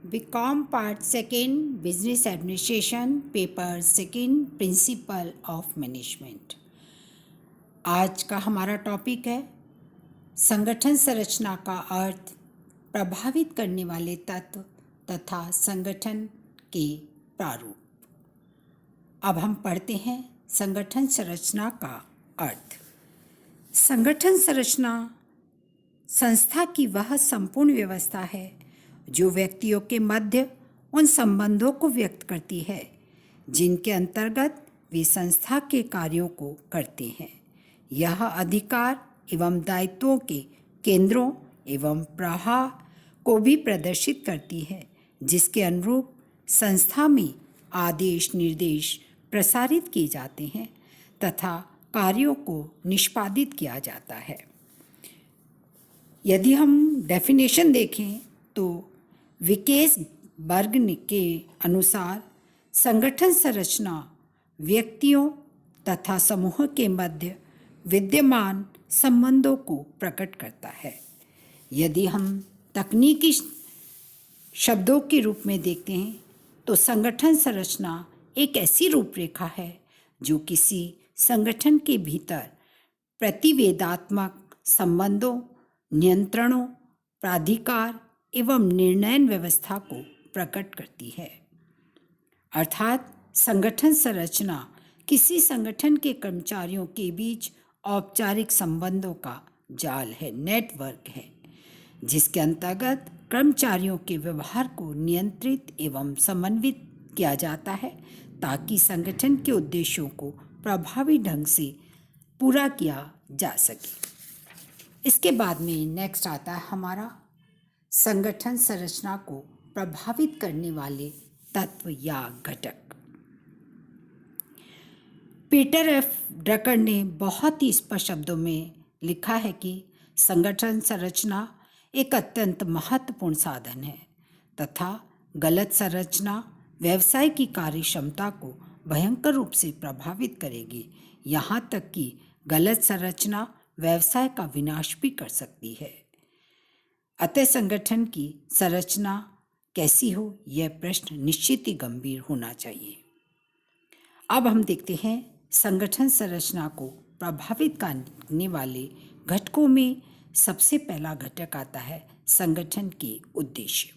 BCom part second business administration paper second principle of management. आज का हमारा topic है संगठन संरचना का अर्थ, प्रभावित करने वाले तत्व तथा संगठन के प्रारूप। अब हम पढ़ते हैं संगठन संरचना का अर्थ। संगठन संरचना संस्था की वह संपूर्ण व्यवस्था है जो व्यक्तियों के मध्य उन संबंधों को व्यक्त करती है जिनके अंतर्गत वे संस्था के कार्यों को करते हैं। यह अधिकार एवं दायित्वों के केंद्रों एवं प्रवाह को भी प्रदर्शित करती है जिसके अनुरूप संस्था में आदेश निर्देश प्रसारित किए जाते हैं तथा कार्यों को निष्पादित किया जाता है। यदि हम डेफिनेशन देखें तो विकेसबर्ग के अनुसार संगठन संरचना व्यक्तियों तथा समूह के मध्य विद्यमान संबंधों को प्रकट करता है। यदि हम तकनीकी शब्दों के रूप में देखते हैं तो संगठन संरचना एक ऐसी रूपरेखा है जो किसी संगठन के भीतर प्रतिवेदात्मक संबंधों, नियंत्रणों, प्राधिकार एवं निर्णय व्यवस्था को प्रकट करती है। अर्थात संगठन संरचना किसी संगठन के कर्मचारियों के बीच औपचारिक संबंधों का जाल है, नेटवर्क है, जिसके अंतर्गत कर्मचारियों के व्यवहार को नियंत्रित एवं समन्वित किया जाता है ताकि संगठन के उद्देश्यों को प्रभावी ढंग से पूरा किया जा सके। इसके बाद में नेक्स्ट आता है हमारा संगठन संरचना को प्रभावित करने वाले तत्व या घटक। पीटर एफ ड्रकर ने बहुत ही स्पष्ट शब्दों में लिखा है कि संगठन संरचना एक अत्यंत महत्वपूर्ण साधन है तथा गलत संरचना व्यवसाय की कार्य क्षमता को भयंकर रूप से प्रभावित करेगी। यहाँ तक कि गलत संरचना व्यवसाय का विनाश भी कर सकती है। अतः संगठन की संरचना कैसी हो, यह प्रश्न निश्चित ही गंभीर होना चाहिए। अब हम देखते हैं संगठन संरचना को प्रभावित करने वाले घटकों में सबसे पहला घटक आता है संगठन के उद्देश्य।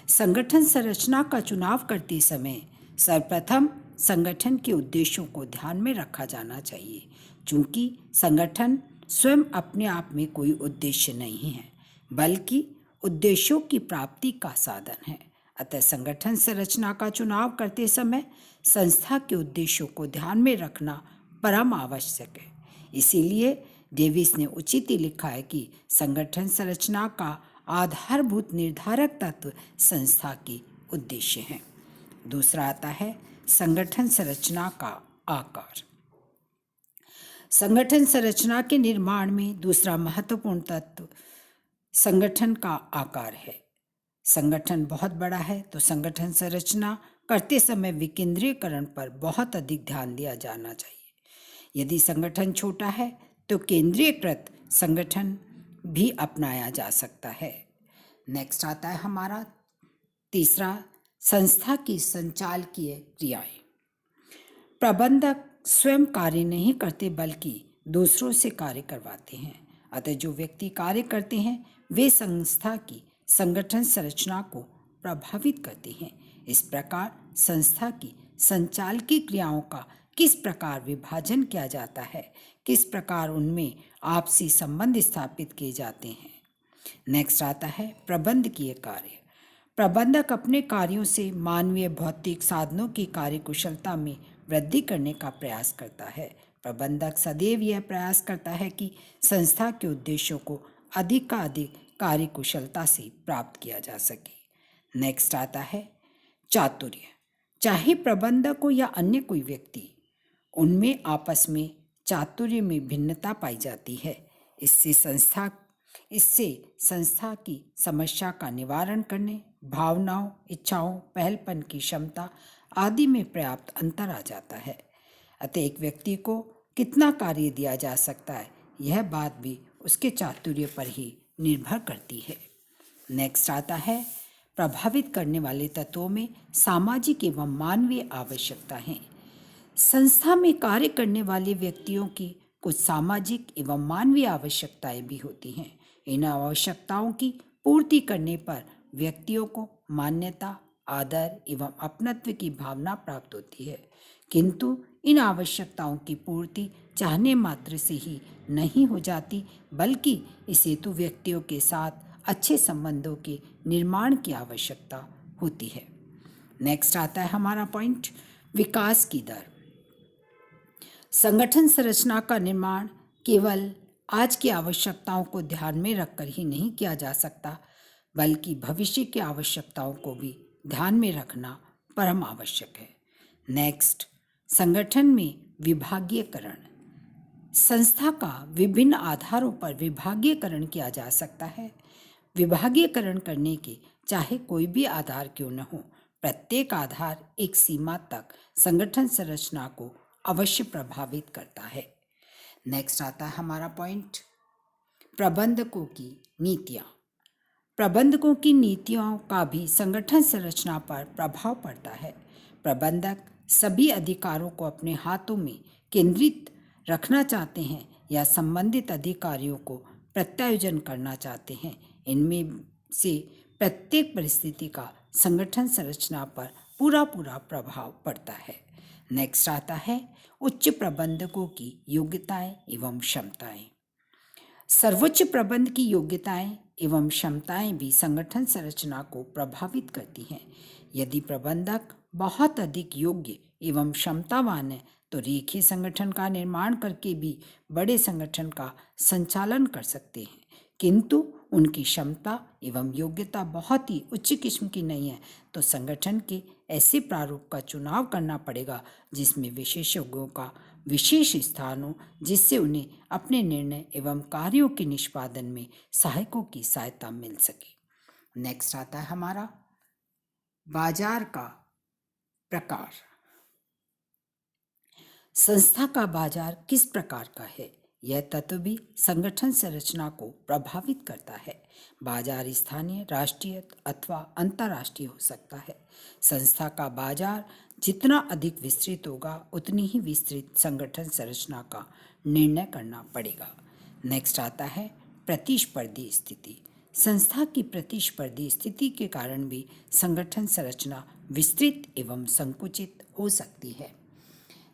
संगठन संरचना का चुनाव करते समय सर्वप्रथम संगठन के उद्देश्यों को ध्यान में रखा जाना चाहिए, चूँकि संगठन स्वयं अपने आप में कोई उद्देश्य नहीं है बल्कि उद्देश्यों की प्राप्ति का साधन है। अतः संगठन संरचना का चुनाव करते समय संस्था के उद्देश्यों को ध्यान में रखना परम आवश्यक है। इसीलिए डेविस ने उचित ही लिखा है कि संगठन संरचना का आधारभूत निर्धारक तत्व संस्था के उद्देश्य हैं। दूसरा आता है संगठन संरचना का आकार। संगठन संरचना के निर्माण में दूसरा महत्वपूर्ण तत्व संगठन का आकार है। संगठन बहुत बड़ा है तो संगठन संरचना करते समय विकेंद्रीकरण पर बहुत अधिक ध्यान दिया जाना चाहिए। यदि संगठन छोटा है तो केंद्रीयकृत संगठन भी अपनाया जा सकता है। नेक्स्ट आता है हमारा तीसरा संस्था की संचालकीय क्रियाएं। प्रबंधक स्वयं कार्य नहीं करते बल्कि दूसरों से कार्य करवाते हैं। अतः जो व्यक्ति कार्य करते हैं वे संस्था की संगठन संरचना को प्रभावित करते हैं। इस प्रकार संस्था की संचालकीय क्रियाओं का किस प्रकार विभाजन किया जाता है, किस प्रकार उनमें आपसी संबंध स्थापित किए जाते हैं। नेक्स्ट आता है प्रबंधकीय कार्य। प्रबंधक अपने कार्यों से मानवीय भौतिक साधनों की कार्यकुशलता में वृद्धि करने का प्रयास करता है। प्रबंधक सदैव यह प्रयास करता है कि संस्था के उद्देश्यों को अधिक का अधिक कार्यकुशलता से प्राप्त किया जा सके। नेक्स्ट आता है चातुर्य। चाहे प्रबंधक हो या अन्य कोई व्यक्ति, उनमें आपस में चातुर्य में भिन्नता पाई जाती है। इससे संस्था की समस्या का निवारण करने, भावनाओं, इच्छाओं, पहलपन की क्षमता आदि में पर्याप्त अंतर आ जाता है। अतः एक व्यक्ति को कितना कार्य दिया जा सकता है, यह बात भी उसके चातुर्य पर ही निर्भर करती है। नेक्स्ट आता है प्रभावित करने वाले तत्वों में सामाजिक एवं मानवीय आवश्यकता हैं। संस्था में कार्य करने वाले व्यक्तियों की कुछ सामाजिक एवं मानवीय आवश्यकताएं भी होती हैं। इन आवश्यकताओं की पूर्ति करने पर व्यक्तियों को मान्यता, आदर एवं अपनत्व की भावना प्राप्त होती है, किंतु इन आवश्यकताओं की पूर्ति चाहने मात्र से ही नहीं हो जाती, बल्कि इस हेतु व्यक्तियों के साथ अच्छे संबंधों के निर्माण की आवश्यकता होती है। नेक्स्ट आता है हमारा पॉइंट, विकास की दर। संगठन संरचना का निर्माण केवल आज की आवश्यकताओं को ध्यान में रखकर ही नहीं किया जा सकता, बल्कि भविष्य की आवश्यकताओं को भी ध्यान में रखना परम आवश्यक है। नेक्स्ट, संगठन में विभागीयकरण। संस्था का विभिन्न आधारों पर विभागीयकरण किया जा सकता है। विभागीयकरण करने के चाहे कोई भी आधार क्यों न हो, प्रत्येक आधार एक सीमा तक संगठन संरचना को अवश्य प्रभावित करता है। नेक्स्ट आता है हमारा पॉइंट, प्रबंधकों की नीतियाँ। प्रबंधकों की नीतियों का भी संगठन संरचना पर प्रभाव पड़ता है। प्रबंधक सभी अधिकारों को अपने हाथों में केंद्रित रखना चाहते हैं या संबंधित अधिकारियों को प्रत्यायोजन करना चाहते हैं। इनमें से प्रत्येक परिस्थिति का संगठन संरचना पर पूरा प्रभाव पड़ता है। नेक्स्ट आता है उच्च प्रबंधकों की योग्यताएं एवं क्षमताएं। सर्वोच्च प्रबंध की योग्यताएं एवं क्षमताएं भी संगठन संरचना को प्रभावित करती हैं। यदि प्रबंधक बहुत अधिक योग्य एवं क्षमतावान है तो रेखीय संगठन का निर्माण करके भी बड़े संगठन का संचालन कर सकते हैं, किंतु उनकी क्षमता एवं योग्यता बहुत ही उच्च किस्म की नहीं है तो संगठन के ऐसे प्रारूप का चुनाव करना पड़ेगा जिसमें विशेषज्ञों का विशेष स्थान हो, जिससे उन्हें अपने निर्णय एवं कार्यों के निष्पादन में सहायकों की सहायता मिल सके। नेक्स्ट आता है हमारा बाजार का प्रकार। संस्था का बाजार किस प्रकार का है, यह तत्व भी संगठन संरचना को प्रभावित करता है। बाजार स्थानीय, राष्ट्रीय अथवा अंतर्राष्ट्रीय हो सकता है। संस्था का बाजार जितना अधिक विस्तृत होगा उतनी ही विस्तृत संगठन संरचना का निर्णय करना पड़ेगा। नेक्स्ट आता है प्रतिस्पर्धी स्थिति। संस्था की प्रतिस्पर्धी स्थिति के कारण भी संगठन संरचना विस्तृत एवं संकुचित हो सकती है।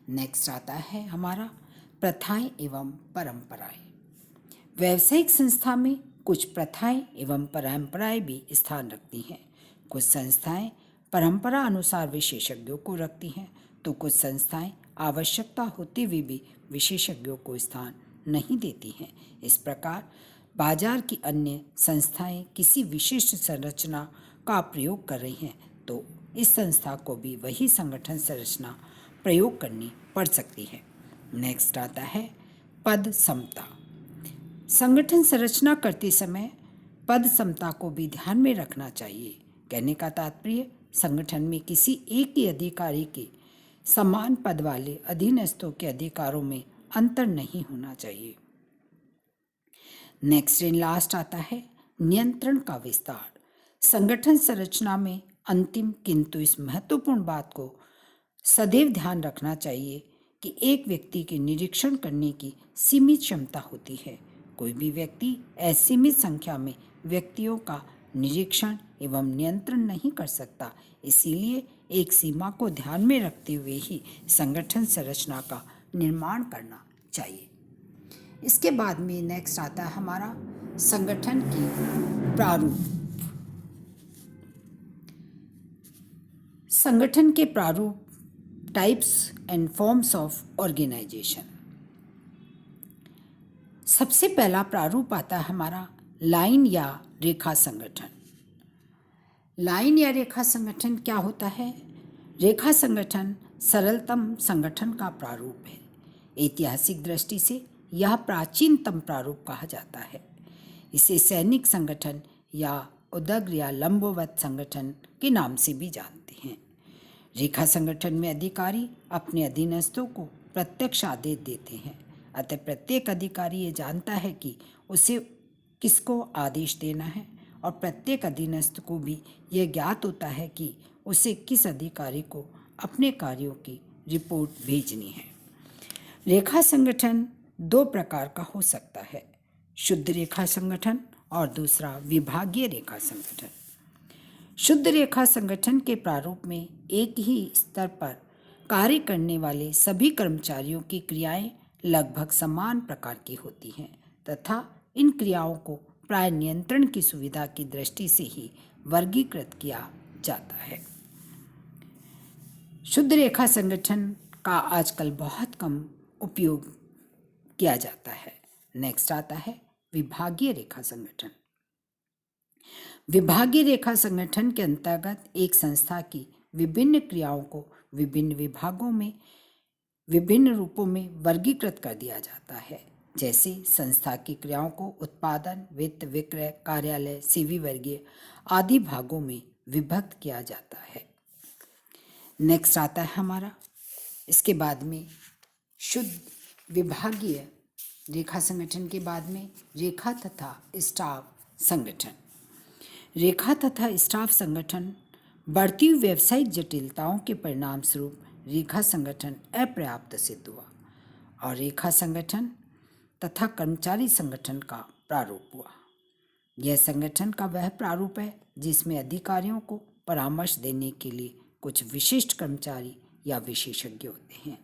नेक्स्ट आता है हमारा प्रथाएं एवं परंपराएं। व्यावसायिक संस्था में कुछ प्रथाएं एवं परंपराएं भी स्थान रखती हैं। कुछ संस्थाएं परंपरा अनुसार विशेषज्ञों को रखती हैं तो कुछ संस्थाएं आवश्यकता होते हुए भी विशेषज्ञों को स्थान नहीं देती हैं। इस प्रकार बाजार की अन्य संस्थाएं किसी विशिष्ट संरचना का प्रयोग कर रही हैं तो इस संस्था को भी वही संगठन संरचना प्रयोग करनी पड़ सकती है। नेक्स्ट आता है पद समता। संगठन संरचना करते समय पद समता को भी ध्यान में रखना चाहिए। कहने का तात्पर्य संगठन में किसी एक ही अधिकारी के समान पद वाले अधीनस्थों के अधिकारों में अंतर नहीं होना चाहिए। नेक्स्ट एंड लास्ट आता है नियंत्रण का विस्तार। संगठन संरचना में अंतिम किंतु इस महत्वपूर्ण बात को सदैव ध्यान रखना चाहिए कि एक व्यक्ति के निरीक्षण करने की सीमित क्षमता होती है। कोई भी व्यक्ति असीमित संख्या में व्यक्तियों का निरीक्षण एवं नियंत्रण नहीं कर सकता। इसीलिए एक सीमा को ध्यान में रखते हुए ही संगठन संरचना का निर्माण करना चाहिए। इसके बाद में नेक्स्ट आता है हमारा संगठन की प्रारूप। संगठन के प्रारूप, types and forms of organisation. सबसे पहला प्रारूप आता है हमारा लाइन या रेखा संगठन। लाइन या रेखा संगठन क्या होता है? रेखा संगठन सरलतम संगठन का प्रारूप है। ऐतिहासिक दृष्टि से यह प्राचीनतम प्रारूप कहा जाता है। इसे सैनिक संगठन या उदग्र या लंबवत संगठन के नाम से भी जानते हैं। रेखा संगठन में अधिकारी अपने अधीनस्थों को प्रत्यक्ष आदेश देते हैं, अतः प्रत्येक अधिकारी ये जानता है कि उसे किसको आदेश देना है और प्रत्येक अधीनस्थ को भी यह ज्ञात होता है कि उसे किस अधिकारी को अपने कार्यों की रिपोर्ट भेजनी है। रेखा संगठन दो प्रकार का हो सकता है, शुद्ध रेखा संगठन और दूसरा विभागीय रेखा संगठन। शुद्ध रेखा संगठन के प्रारूप में एक ही स्तर पर कार्य करने वाले सभी कर्मचारियों की क्रियाएं लगभग समान प्रकार की होती हैं तथा इन क्रियाओं को प्राय नियंत्रण की सुविधा की दृष्टि से ही वर्गीकृत किया जाता है। शुद्ध रेखा संगठन का आजकल बहुत कम उपयोग किया जाता है। नेक्स्ट आता है विभागीय रेखा संगठन। विभागीय रेखा संगठन के अंतर्गत एक संस्था की विभिन्न क्रियाओं को विभिन्न विभागों में विभिन्न रूपों में वर्गीकृत कर दिया जाता है। जैसे संस्था की क्रियाओं को उत्पादन, वित्त, विक्रय, कार्यालय, सेवी वर्गीय आदि भागों में विभक्त किया जाता है। नेक्स्ट आता है हमारा, इसके बाद में शुद्ध विभागीय रेखा संगठन के बाद में रेखा तथा स्टाफ संगठन। रेखा तथा स्टाफ संगठन बढ़ती हुई व्यावसायिक जटिलताओं के परिणाम स्वरूप रेखा संगठन अपर्याप्त सिद्ध हुआ और रेखा संगठन तथा कर्मचारी संगठन का प्रारूप हुआ। यह संगठन का वह प्रारूप है जिसमें अधिकारियों को परामर्श देने के लिए कुछ विशिष्ट कर्मचारी या विशेषज्ञ होते हैं।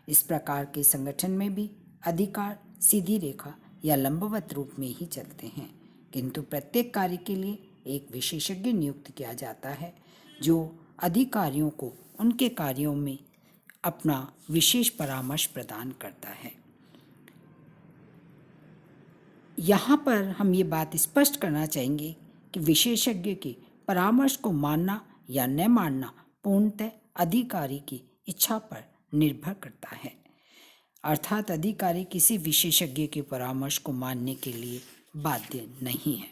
इस प्रकार के संगठन में भी अधिकार सीधी रेखा या लंबवत रूप में ही चलते हैं, किंतु प्रत्येक कार्य के लिए एक विशेषज्ञ नियुक्त किया जाता है जो अधिकारियों को उनके कार्यों में अपना विशेष परामर्श प्रदान करता है। यहाँ पर हम ये बात स्पष्ट करना चाहेंगे कि विशेषज्ञ के परामर्श को मानना या न मानना पूर्णतः अधिकारी की इच्छा पर निर्भर करता है, अर्थात अधिकारी किसी विशेषज्ञ के परामर्श को मानने के लिए बाध्य नहीं है।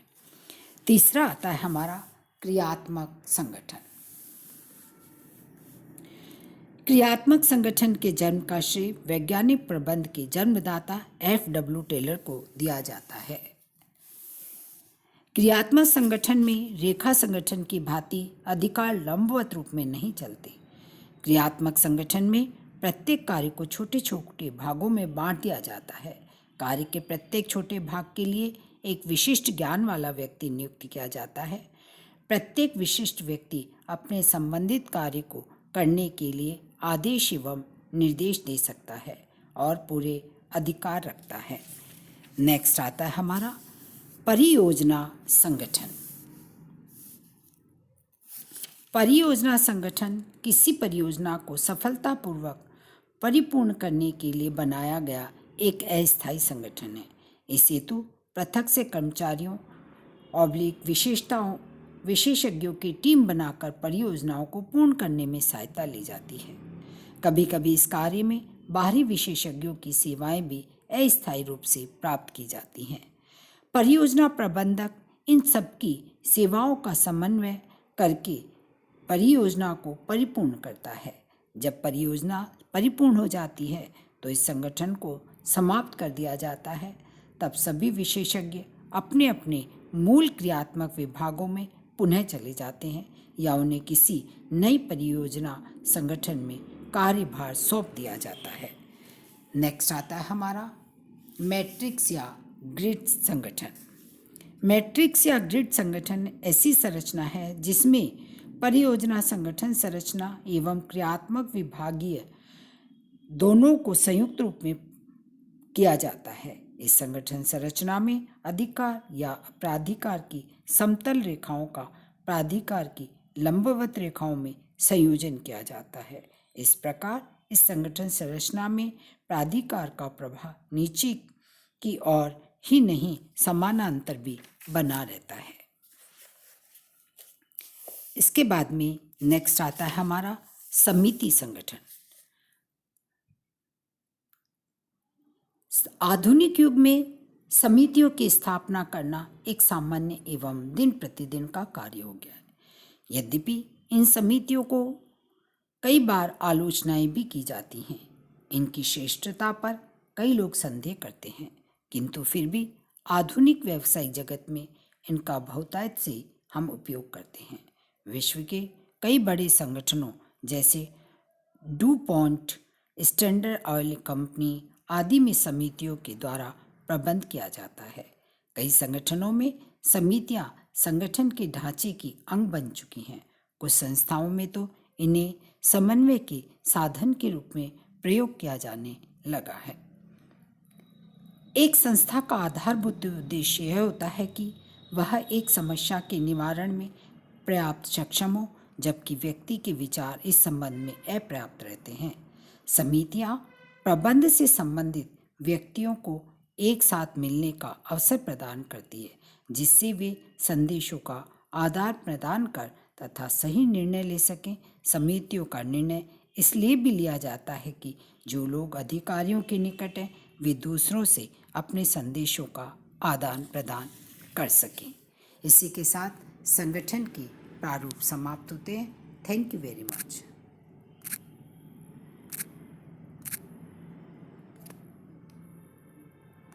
तीसरा आता है हमारा क्रियात्मक संगठन। क्रियात्मक संगठन के जन्म का श्रेय वैज्ञानिक प्रबंध के जन्मदाता F.W. टेलर को दिया जाता है। क्रियात्मक संगठन में रेखा संगठन की भांति अधिकार लंबवत रूप में नहीं चलते। क्रियात्मक संगठन में प्रत्येक कार्य को छोटे छोटे भागों में बांट दिया जाता है। कार्य के प्रत्येक छोटे भाग के लिए एक विशिष्ट ज्ञान वाला व्यक्ति नियुक्त किया जाता है। प्रत्येक विशिष्ट व्यक्ति अपने संबंधित कार्य को करने के लिए आदेश एवं निर्देश दे सकता है और पूरे अधिकार रखता है। नेक्स्ट आता है हमारा परियोजना संगठन। परियोजना संगठन किसी परियोजना को सफलतापूर्वक परिपूर्ण करने के लिए बनाया गया एक अस्थायी संगठन है। इस हेतु पृथक से कर्मचारियों विशेषज्ञों की टीम बनाकर परियोजनाओं को पूर्ण करने में सहायता ली जाती है। कभी कभी इस कार्य में बाहरी विशेषज्ञों की सेवाएं भी अस्थायी रूप से प्राप्त की जाती हैं। परियोजना प्रबंधक इन सबकी सेवाओं का समन्वय करके परियोजना को परिपूर्ण करता है। जब परियोजना परिपूर्ण हो जाती है तो इस संगठन को समाप्त कर दिया जाता है। तब सभी विशेषज्ञ अपने अपने मूल क्रियात्मक विभागों में पुनः चले जाते हैं या उन्हें किसी नई परियोजना संगठन में कार्यभार सौंप दिया जाता है। नेक्स्ट आता है हमारा मैट्रिक्स या ग्रिड संगठन। मैट्रिक्स या ग्रिड संगठन ऐसी संरचना है जिसमें परियोजना संगठन संरचना एवं क्रियात्मक विभागीय दोनों को संयुक्त रूप में किया जाता है। इस संगठन संरचना में अधिकार या प्राधिकार की समतल रेखाओं का प्राधिकार की लंबवत रेखाओं में संयोजन किया जाता है। इस प्रकार इस संगठन संरचना में प्राधिकार का प्रभाव नीचे की ओर ही नहीं समानांतर भी बना रहता है। इसके बाद में नेक्स्ट आता है हमारा समिति संगठन। आधुनिक युग में समितियों की स्थापना करना एक सामान्य एवं दिन प्रतिदिन का कार्य हो गया है। यद्यपि इन समितियों को कई बार आलोचनाएं भी की जाती हैं। इनकी श्रेष्ठता पर कई लोग संदेह करते हैं, किंतु फिर भी आधुनिक व्यावसायिक जगत में इनका बहुतायत से हम उपयोग करते हैं। विश्व के कई बड़े संगठनों जैसे डूपॉन्ट, स्टैंडर्ड ऑयल कंपनी आदि में समितियों के द्वारा प्रबंध किया जाता है। कई संगठनों में समितियां संगठन के ढांचे की अंग बन चुकी हैं। कुछ संस्थाओं में तो इन्हें समन्वय के साधन के रूप में प्रयोग किया जाने लगा है। एक संस्था का आधारभूत उद्देश्य यह होता है कि वह एक समस्या के निवारण में पर्याप्त सक्षम हो, जबकि व्यक्ति के विचार इस संबंध में अपर्याप्त रहते हैं। समितियां प्रबंध से संबंधित व्यक्तियों को एक साथ मिलने का अवसर प्रदान करती है, जिससे वे संदेशों का आदान प्रदान कर तथा सही निर्णय ले सकें। समितियों का निर्णय इसलिए भी लिया जाता है कि जो लोग अधिकारियों के निकट हैं वे दूसरों से अपने संदेशों का आदान प्रदान कर सकें। इसी के साथ संगठन के प्रारूप समाप्त होते हैं। Thank you very much.